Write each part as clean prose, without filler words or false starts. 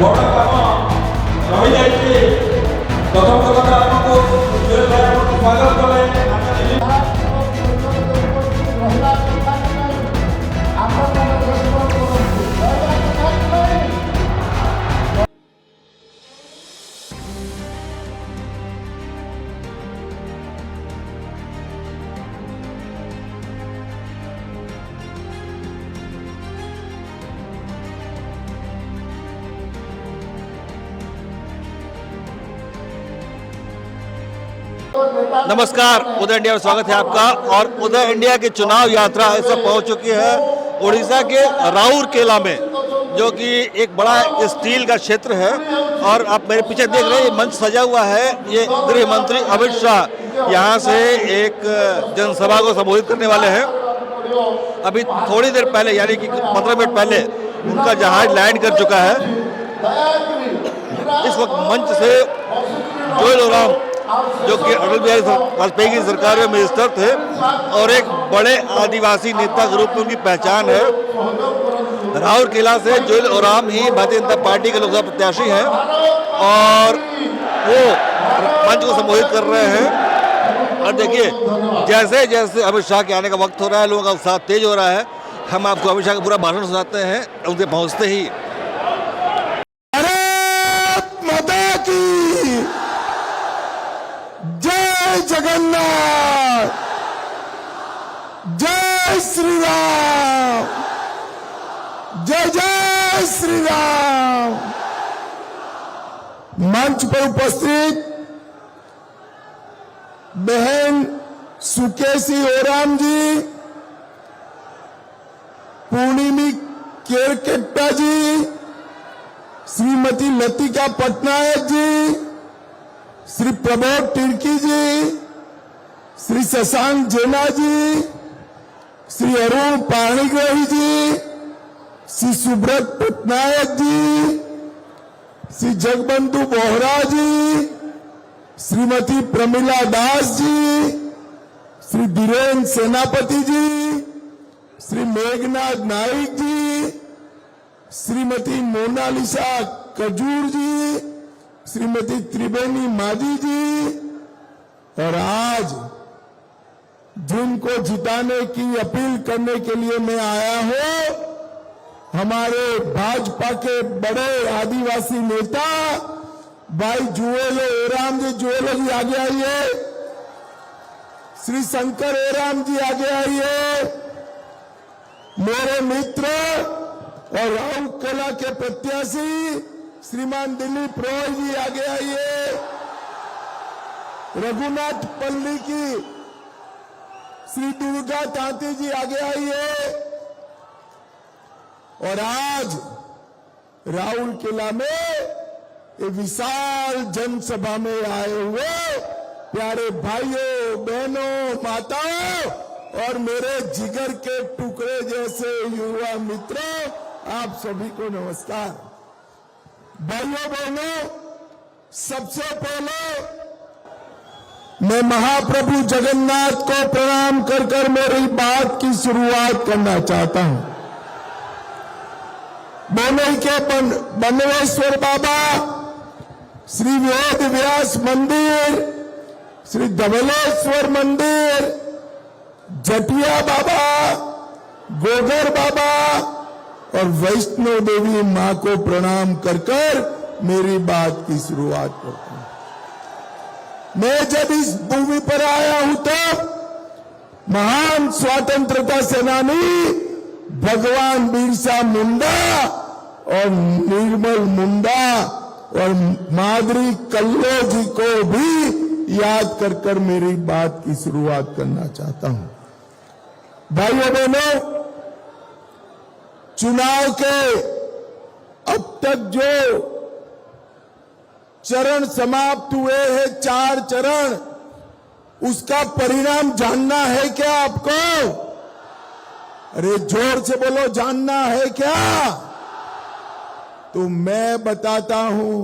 ବଡ଼ କାମ ରହିଯାଇଛି। ପ୍ରଥମ କଥା ଆମକୁ ସ୍ୱାଗତ କଲେ नमस्कार, उदय इंडिया में स्वागत है आपका। और उदय इंडिया की चुनाव यात्रा इस वक्त पहुंच चुकी है उड़ीसा के राउरकेला में, जो कि एक बड़ा स्टील का क्षेत्र है। और आप मेरे पीछे देख रहे हैं, ये मंच सजा हुआ है। ये गृह मंत्री अमित शाह यहाँ से एक जनसभा को संबोधित करने वाले हैं। अभी थोड़ी देर पहले, यानी कि 15 मिनट पहले, उनका जहाज लैंड कर चुका है। इस वक्त मंच से जोएल ओराम, जो कि अटल बिहारी वाजपेयी की सरकार में मिनिस्टर थे और एक बड़े आदिवासी नेता के रूप में उनकी पहचान है, राउरकेला से जोएल ओराम ही भारतीय जनता पार्टी के लोकसभा प्रत्याशी हैं और वो मंच को संबोधित कर रहे हैं। और देखिए, जैसे जैसे अमित शाह के आने का वक्त हो रहा है, लोगों का उत्साह तेज हो रहा है। हम आपको अमित शाह का पूरा भाषण सुनाते हैं उनसे पहुंचते ही। जय जगन्नाथ, जय श्री राम, जय जय श्री राम। मंच पर उपस्थित बहन सुकेशी ओराम जी, पूर्णिमी केरकेट्टा जी, श्रीमती लतिका पटनायक जी, श्री प्रबोध तिर्की जी, श्री शशांक जेना जी, श्री अरुण पाणिग्राही जी, श्री सुब्रत पटनायक जी, श्री जगबंधु बोहरा जी, श्रीमती प्रमिला दास जी, श्री बीरेन सेनापति जी, श्री मेघनाथ नाइक जी, श्रीमती मोनालिसा कजूर जी, श्रीमती त्रिवेणी मादी जी। और आज जिनको जिताने की अपील करने के लिए मैं आया हूं, हमारे भाजपा के बड़े आदिवासी नेता भाई जोएल ओराम जी। जोएल जी आगे आइए। श्री शंकर ओराम जी आगे आइए। मेरे मित्र और राउरकेला के प्रत्याशी श्रीमान दिलीप रॉय जी आगे आइए। रघुनाथ पल्ली की श्री दुर्गा तांती जी आगे आइए। और आज राउरकेला में एक विशाल जनसभा में आए हुए प्यारे भाइयों, बहनों, माताओं और मेरे जिगर के टुकड़े जैसे युवा मित्रों, आप सभी को नमस्कार। भाइयों बहनों, सबसे पहले मैं महाप्रभु जगन्नाथ को प्रणाम कर कर मेरी बात की शुरुआत करना चाहता हूं। बोनई के बन्नेश्वर बाबा, श्री वेद व्यास मंदिर, श्री धवलेश्वर मंदिर, जटिया बाबा, गोगर बाबा और वैष्णो देवी मां को प्रणाम कर कर मेरी बात की शुरुआत करता हूं। मैं जब इस भूमि पर आया हूं तो महान स्वतंत्रता सेनानी भगवान बिरसा मुंडा और निर्मल मुंडा और मादरी कल्लो जी को भी याद कर कर मेरी बात की शुरुआत करना चाहता हूं। भाइयों बहनों, चुनाव के अब तक जो चरण समाप्त हुए हैं, 4 चरण, उसका परिणाम जानना है क्या आपको? अरे जोर से बोलो, जानना है क्या? तो मैं बताता हूं।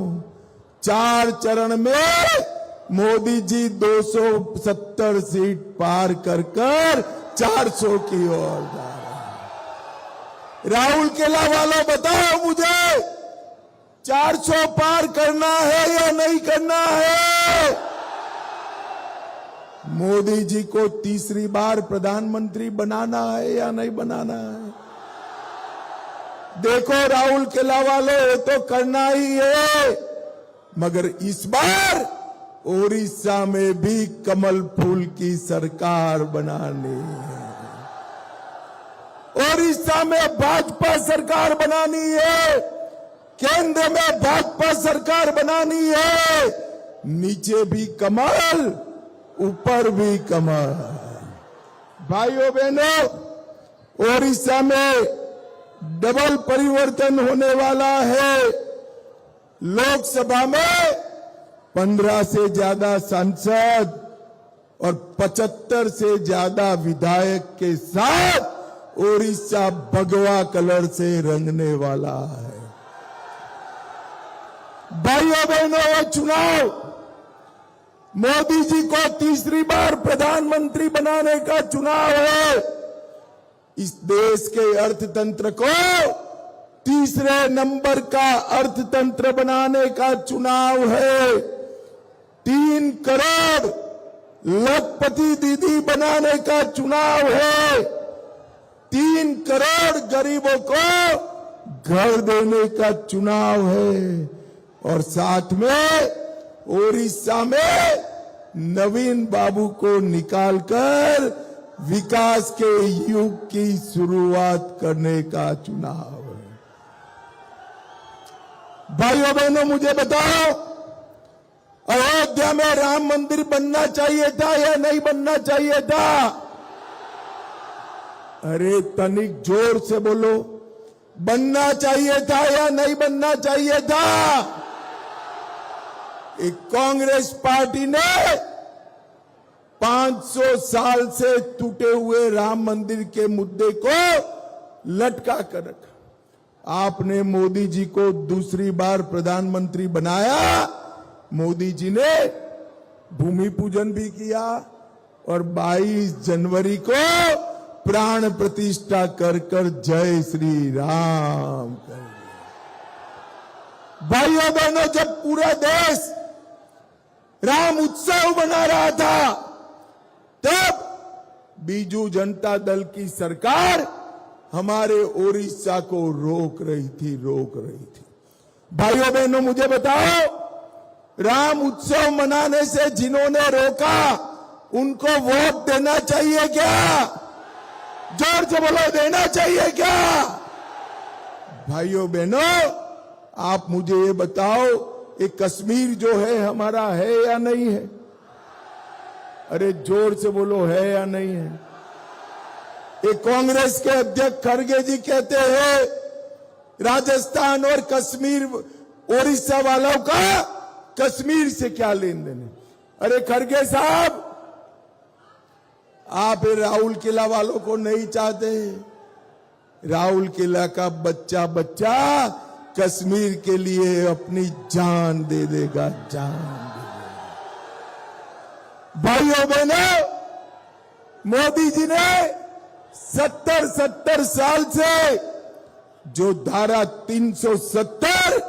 4 चरण में मोदी जी 270 सीट पार कर कर 400 की ओर जा रहे हैं। राउरकेला वालों बताओ मुझे, 400 पार करना है या नहीं करना है? मोदी जी को तीसरी बार प्रधानमंत्री बनाना है या नहीं बनाना है? देखो राहुल केला वाले, ये तो करना ही है, मगर इस बार ओडिशा में भी कमल फूल की सरकार बनानी है। ओडिशा में भाजपा सरकार बनानी है, केंद्र में भाजपा सरकार बनानी है, नीचे भी कमल, ऊपर भी कमल। भाइयों बहनों, ओडिशा में डबल परिवर्तन होने वाला है। लोकसभा में 15 से ज्यादा सांसद और 75 से ज्यादा विधायक के साथ ओडिशा भगवा कलर से रंगने वाला है। भाइयों बहनों, ये चुनाव मोदी जी को तीसरी बार प्रधानमंत्री बनाने का चुनाव है। इस देश के अर्थतंत्र को तीसरे नंबर का अर्थतंत्र बनाने का चुनाव है। 3 करोड़ लखपति दीदी बनाने का चुनाव है। 3 करोड़ गरीबों को घर देने का चुनाव है। और साथ में ओडिशा में नवीन बाबू को निकालकर विकास के युग की शुरुआत करने का चुनाव है। भाइयों बहनों, मुझे बताओ, अयोध्या में राम मंदिर बनना चाहिए था या नहीं बनना चाहिए था? अरे तनिक जोर से बोलो, बनना चाहिए था या नहीं बनना चाहिए था? एक कांग्रेस पार्टी ने 500 साल से टूटे हुए राम मंदिर के मुद्दे को लटका कर रखा। आपने मोदी जी को दूसरी बार प्रधानमंत्री बनाया। मोदी जी ने भूमि पूजन भी किया और 22 जनवरी को प्राण प्रतिष्ठा कर जय श्री राम कर दिया। भाइयों बहनों, जब पूरा देश राम उत्सव मना रहा था, तब बीजू जनता दल की सरकार हमारे ओडिशा को रोक रही थी। भाइयों बहनों, मुझे बताओ, राम उत्सव मनाने से जिन्होंने रोका, उनको वोट देना चाहिए क्या? जोर से बोलो, देना चाहिए क्या? भाइयों बहनों, आप मुझे ये बताओ, ये कश्मीर जो है हमारा है या नहीं है? अरे जोर से बोलो, है या नहीं है? ये कांग्रेस के अध्यक्ष खड़गे जी कहते हैं राजस्थान और कश्मीर, ओडिशा वालों का कश्मीर से क्या लेन देन है? अरे खड़गे साहब, आप राहुल केला वालों को नहीं चाहते। राहुल केला का बच्चा कश्मीर के लिए अपनी जान दे देगा, जान दे देगा। भाइयों बहनों, मोदी जी ने 70 साल से जो धारा 370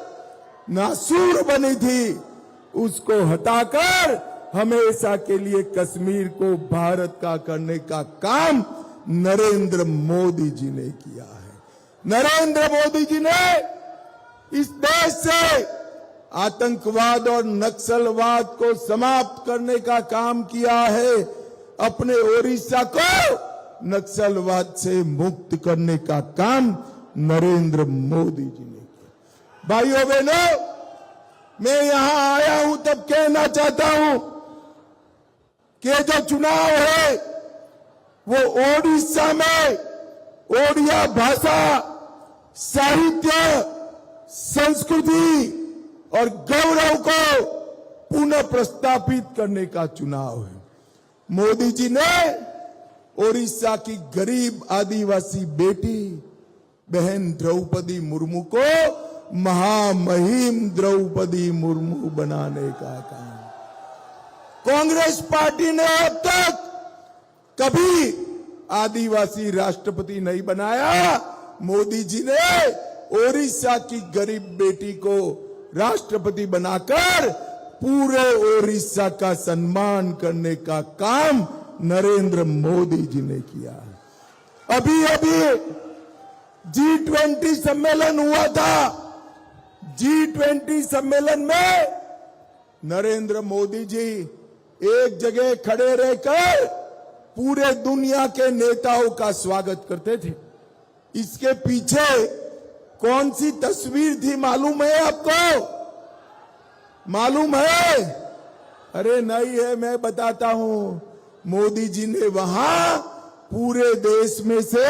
नासूर बनी थी, उसको हटाकर हमेशा के लिए कश्मीर को भारत का करने का काम नरेंद्र मोदी जी ने किया है। नरेंद्र मोदी जी ने इस देश से आतंकवाद और नक्सलवाद को समाप्त करने का काम किया है। अपने ओडिशा को नक्सलवाद से मुक्त करने का काम नरेंद्र मोदी जी ने किया। भाइयों बहनों, मैं यहां आया हूं तब कहना चाहता हूं कि जो चुनाव है वो ओडिशा में ओडिया भाषा, साहित्य, संस्कृति और गौरव को पुनः प्रस्तापित करने का चुनाव है। मोदी जी ने ओडिशा की गरीब आदिवासी बेटी बहन द्रौपदी मुर्मू को महामहिम द्रौपदी मुर्मू बनाने का काम। कांग्रेस पार्टी ने अब तक कभी आदिवासी राष्ट्रपति नहीं बनाया। मोदी जी ने ओडिशा की गरीब बेटी को राष्ट्रपति बनाकर पूरे ओडिशा का सम्मान करने का काम नरेंद्र मोदी जी ने किया। अभी अभी G20 सम्मेलन हुआ था। G20 सम्मेलन में नरेंद्र मोदी जी एक जगह खड़े रहकर पूरे दुनिया के नेताओं का स्वागत करते थे। इसके पीछे कौन सी तस्वीर थी मालूम है आपको? मालूम है? अरे नहीं है, मैं बताता हूं। मोदी जी ने वहां पूरे देश में से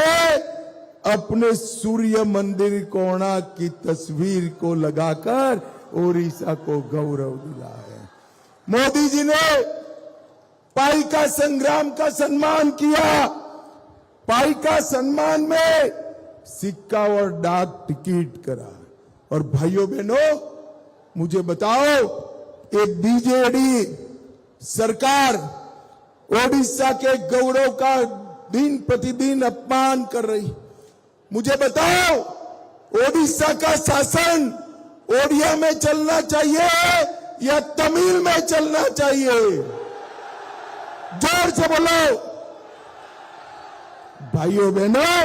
अपने सूर्य मंदिर कोणार्क की तस्वीर को लगाकर ओडिशा को गौरव दिला है। मोदी जी ने पाइका संग्राम का सम्मान किया। पाइका सम्मान में सिक्का और डाक टिकट करा। और भाइयों बहनों, मुझे बताओ, एक बीजेडी सरकार ओडिशा के गौरव का दिन प्रतिदिन अपमान कर रही। मुझे बताओ, ओडिशा का शासन ओडिया में चलना चाहिए या तमिल में चलना चाहिए? जोर से बोलो। भाइयों बहनों,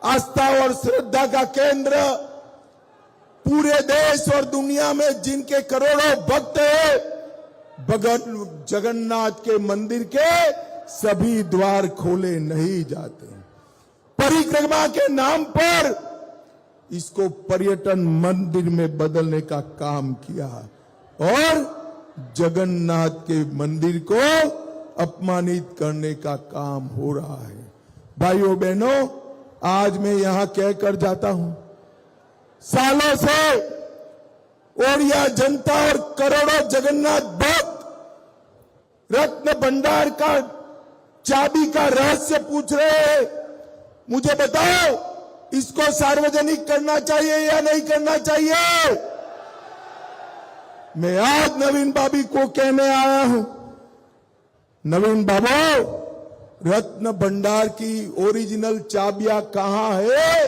आस्था और श्रद्धा का केंद्र पूरे देश और दुनिया में जिनके करोड़ों भक्त हैं, भगवान जगन्नाथ के मंदिर के सभी द्वार खोले नहीं जाते। परिक्रमा के नाम पर इसको पर्यटन मंदिर में बदलने का काम किया और जगन्नाथ के मंदिर को अपमानित करने का काम हो रहा है। भाइयों बहनों, आज मैं यहां कहकर जाता हूं, सालों से ओडिया जनता और करोड़ों जगन्नाथ भक्त रत्न भंडार का चाबी का रहस्य पूछ रहे हैं। मुझे बताओ, इसको सार्वजनिक करना चाहिए या नहीं करना चाहिए? मैं आज नवीन बाबू को कहने आया हूं, नवीन बाबू, रत्न भंडार की ओरिजिनल चाबियां कहां है,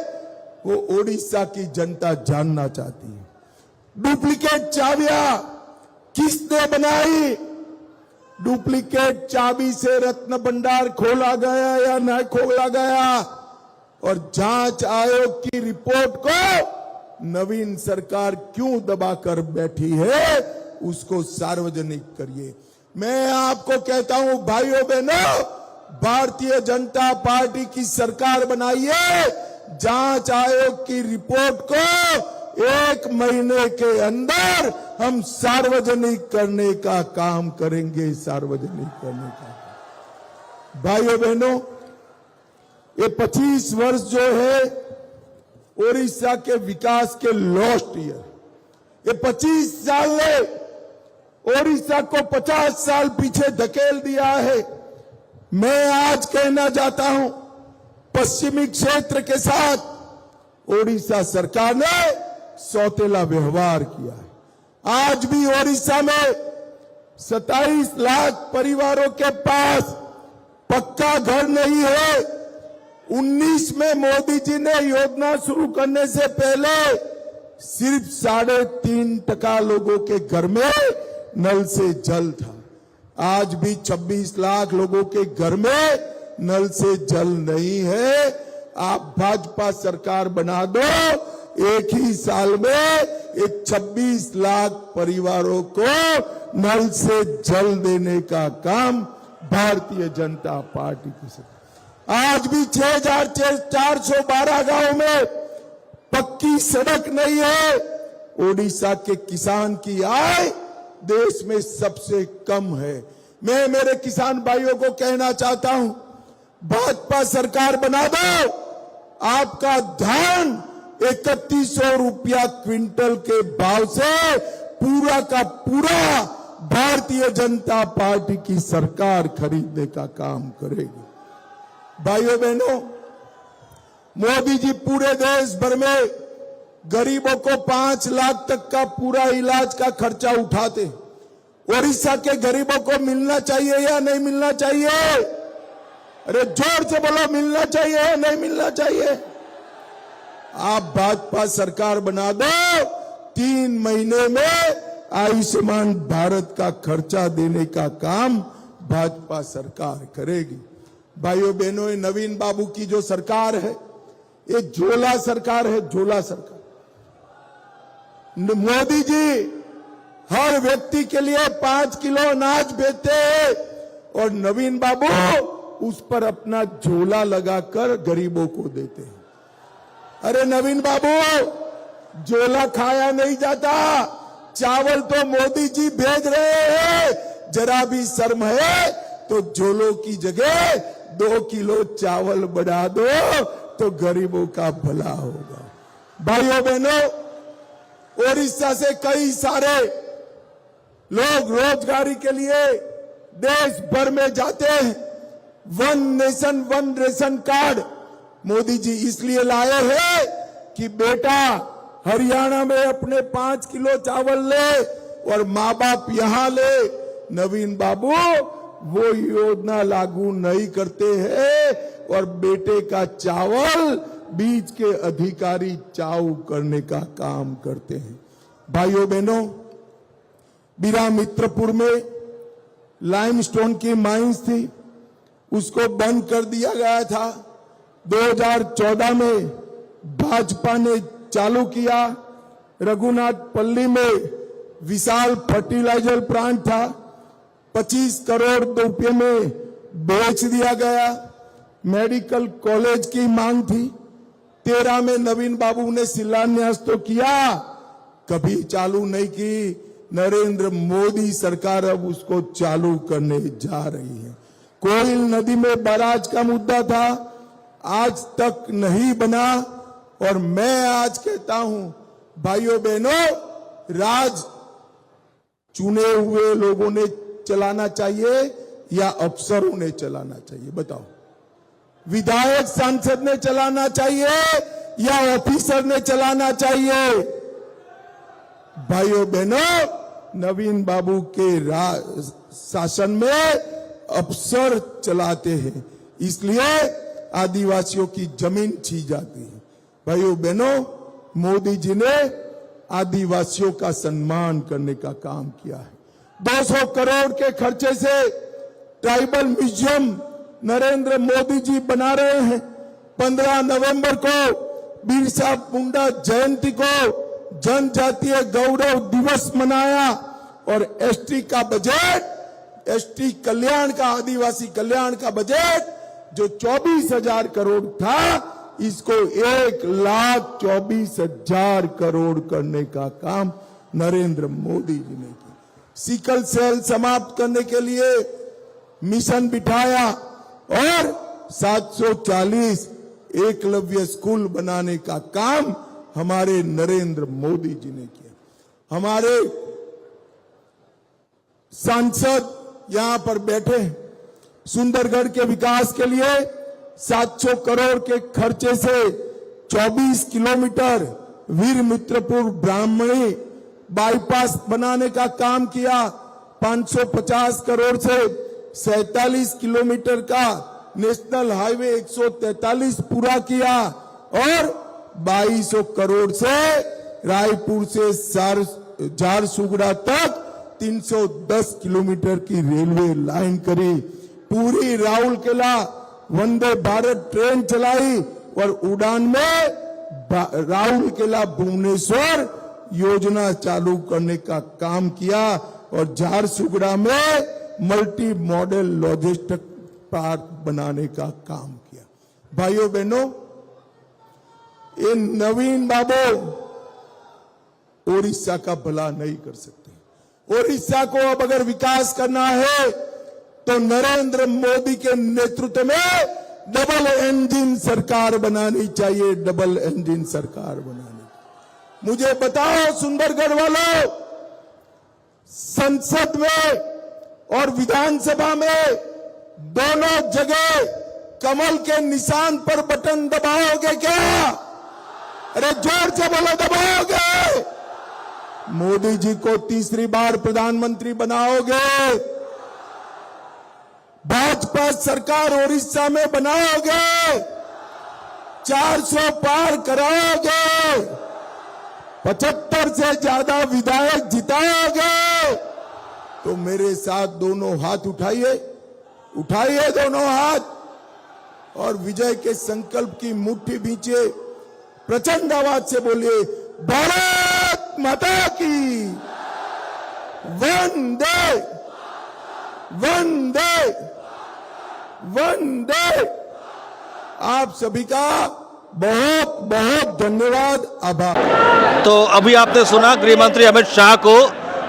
वो ओडिशा की जनता जानना चाहती है। डुप्लीकेट चाबियां किसने बनाई? डुप्लीकेट चाबी से रत्न भंडार खोला गया या नहीं खोला गया? और जांच आयोग की रिपोर्ट को नवीन सरकार क्यों दबाकर बैठी है, उसको सार्वजनिक करिए। मैं आपको कहता हूं भाइयों बहनों, भारतीय जनता पार्टी की सरकार बनाइए, जांच आयोग की रिपोर्ट को 1 महीने के अंदर हम सार्वजनिक करने का काम करेंगे। सार्वजनिक करने का। भाइयों बहनों, ये 25 वर्ष जो है ओडिशा के विकास के लॉस्ट ईयर, ये 25 साल ने ओडिशा को 50 साल पीछे धकेल दिया है। मैं आज कहना चाहता हूं, पश्चिमी क्षेत्र के साथ ओडिशा सरकार ने सौतेला व्यवहार किया है। आज भी ओडिशा में 27 लाख परिवारों के पास पक्का घर नहीं है। 19 में मोदी जी ने योजना शुरू करने से पहले सिर्फ 3.5% लोगों के घर में नल से जल था। आज भी 26 लाख लोगों के घर में नल से जल नहीं है। आप भाजपा सरकार बना दो, एक ही साल में एक 26 लाख परिवारों को नल से जल देने का काम भारतीय जनता पार्टी की सरकार। आज भी 6,412 गांव में पक्की सड़क नहीं है। ओडिशा के किसान की आय देश में सबसे कम है। मैं मेरे किसान भाइयों को कहना चाहता हूं, भाजपा सरकार बना दो, आपका धान 3100 रुपया क्विंटल के भाव से पूरा का पूरा भारतीय जनता पार्टी की सरकार खरीदने का काम करेगी। भाइयों बहनों, मोदी जी पूरे देश भर में गरीबों को 5 लाख तक का पूरा इलाज का खर्चा उठाते। ओडिशा के गरीबों को मिलना चाहिए या नहीं मिलना चाहिए? अरे जोर से बोलो, मिलना चाहिए या नहीं मिलना चाहिए? आप भाजपा सरकार बना दो, 3 महीने में आयुष्मान भारत का खर्चा देने का काम भाजपा सरकार करेगी। भाइयों बहनों, ये नवीन बाबू की जो सरकार है, ये झोला सरकार है, झोला सरकार। मोदी जी हर व्यक्ति के लिए 5 किलो अनाज भेजते हैं और नवीन बाबू उस पर अपना झोला लगाकर गरीबों को देते हैं। अरे नवीन बाबू, झोला खाया नहीं जाता, चावल तो मोदी जी भेज रहे हैं। जरा भी शर्म है तो झोलों की जगह 2 किलो चावल बढ़ा दो तो गरीबों का भला होगा। भाइयों बहनों, ओडिशा से कई सारे लोग रोजगारी के लिए देश भर में जाते हैं। 1 nation 1 ration card Modi ji इसलिए लाए हैं कि बेटा हरियाणा में अपने 5 किलो चावल ले और माँ बाप यहां ले। नवीन बाबू वो योजना लागू नहीं करते हैं और बेटे का चावल बीच के अधिकारी चाऊ करने का काम करते हैं। भाइयों बहनों, बीरा मित्रपुर में लाइमस्टोन की माइंस थी, उसको बंद कर दिया गया था। 2014 में भाजपा ने चालू किया। रघुनाथपल्ली में विशाल फर्टिलाइजर प्लांट था, 25 करोड़ रुपए में बेच दिया गया। मेडिकल कॉलेज की मांग थी, 13 में नवीन बाबू ने शिलान्यास तो किया, कभी चालू नहीं की। नरेंद्र मोदी सरकार अब उसको चालू करने जा रही है। कोयल नदी में बैराज का मुद्दा था, आज तक नहीं बना। और मैं आज कहता हूं भाइयों बहनों, राज चुने हुए लोगों ने चलाना चाहिए या अफसरों ने चलाना चाहिए? बताओ, विधायक सांसद ने चलाना चाहिए या ऑफिसर ने चलाना चाहिए? भाइयों बहनों, नवीन बाबू के शासन में अफसर चलाते हैं, इसलिए आदिवासियों की जमीन छीन जाती है। भाइयों बहनों, मोदी जी ने आदिवासियों का सम्मान करने का काम किया है। 200 करोड़ के खर्चे से ट्राइबल म्यूजियम नरेंद्र मोदी जी बना रहे हैं। 15 नवंबर को बिरसा मुंडा जयंती को जनजातीय गौरव दिवस मनाया और एसटी का बजट, एसटी कल्याण का, आदिवासी कल्याण का बजट जो 24,000 करोड़ था, इसको 1,24,000 करोड़ करने का काम नरेंद्र मोदी जी ने किया। सिकल सेल समाप्त करने के लिए मिशन बिठाया और 740 एकलव्य स्कूल बनाने का काम हमारे नरेंद्र मोदी जी ने किया। हमारे सांसद यहां पर बैठे, सुंदरगढ़ के विकास के लिए 700 करोड़ के खर्चे से 24 किलोमीटर वीर मित्रपुर ब्राह्मणी बाईपास बनाने का काम किया। 550 करोड़ से 47 किलोमीटर का नेशनल हाईवे 143 पूरा किया और 2200 करोड़ से रायपुर से झारसुगड़ा तक 310 किलोमीटर की रेलवे लाइन करी। पूरी राउरकेला वंदे भारत ट्रेन चलाई और उड़ान में राउरकेला भुवनेश्वर योजना चालू करने का काम किया और झारसुगड़ा में मल्टी मॉडल लॉजिस्टिक पार्क बनाने का काम किया। भाइयों बहनों, ये नवीन बाबू ओडिशा का भला नहीं कर सकते। ओडिशा को अब अगर विकास करना है तो नरेंद्र मोदी के नेतृत्व में डबल इंजन सरकार बनानी चाहिए, डबल इंजन सरकार बनानी। मुझे बताओ सुंदरगढ़ वालों, संसद में और विधानसभा में दोनों जगह कमल के निशान पर बटन दबाओगे क्या? अरे जोर से बोलो, दबाओगे? मोदी जी को तीसरी बार प्रधानमंत्री बनाओगे? भाजपा सरकार ओडिशा में बनाओगे? 400 पार कराओगे? 75 से ज्यादा विधायक जिताओगे तो मेरे साथ दोनों हाथ उठाइए, उठाइए दोनों हाथ और विजय के संकल्प की मुट्ठी बींचे, प्रचंड आवाज से बोलिए भारत माता की, वंदे वंदे वंदे। आप सभी का बहुत बहुत धन्यवाद, आभार। तो अभी आपने सुना गृह मंत्री अमित शाह को,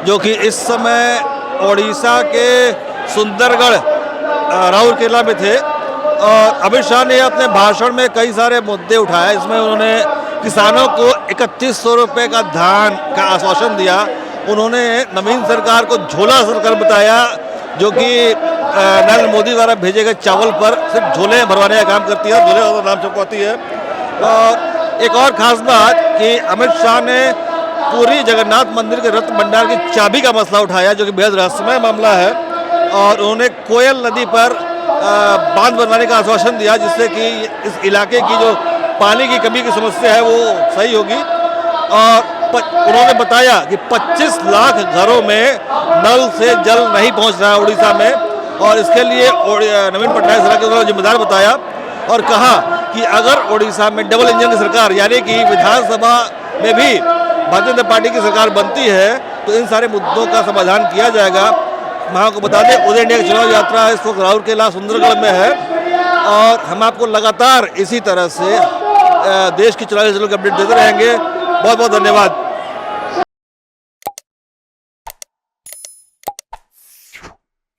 जो कि इस समय ओडिशा के सुंदरगढ़ राउरकेला में थे। और अमित शाह ने अपने भाषण में कई सारे मुद्दे उठाए। इसमें उन्होंने किसानों को 3100 रुपये का धान का आश्वासन दिया। उन्होंने नवीन सरकार को झोला सरकार बताया, जो कि नरेंद्र मोदी द्वारा भेजे गए चावल पर सिर्फ झोले भरवाने का काम करती है, झोले का नाम चमकाती है। और एक और खास बात कि अमित शाह ने पूरी जगन्नाथ मंदिर के रत्न भंडार की चाबी का मसला उठाया, जो कि बेहद रहस्यमय मामला है। और उन्होंने कोयल नदी पर बांध बनवाने का आश्वासन दिया, जिससे कि इस इलाके की जो पानी की कमी की समस्या है वो सही होगी। और उन्होंने बताया कि 25 लाख घरों में नल से जल नहीं पहुंच रहा है उड़ीसा में, और इसके लिए नवीन पटनायक सरकार को जिम्मेदार बताया। और कहा कि अगर उड़ीसा में डबल इंजन की सरकार, यानी कि विधानसभा में भी भारतीय जनता पार्टी की सरकार बनती है, तो इन सारे मुद्दों का समाधान किया जाएगा। वहाँ को बता दें, उदय इंडिया की चुनाव यात्रा इस वक्त राउरकेला सुंदरगढ़ में है। और हम आपको लगातार इसी तरह से देश की चुनावी जिलों की अपडेट देते रहेंगे। बहुत बहुत धन्यवाद।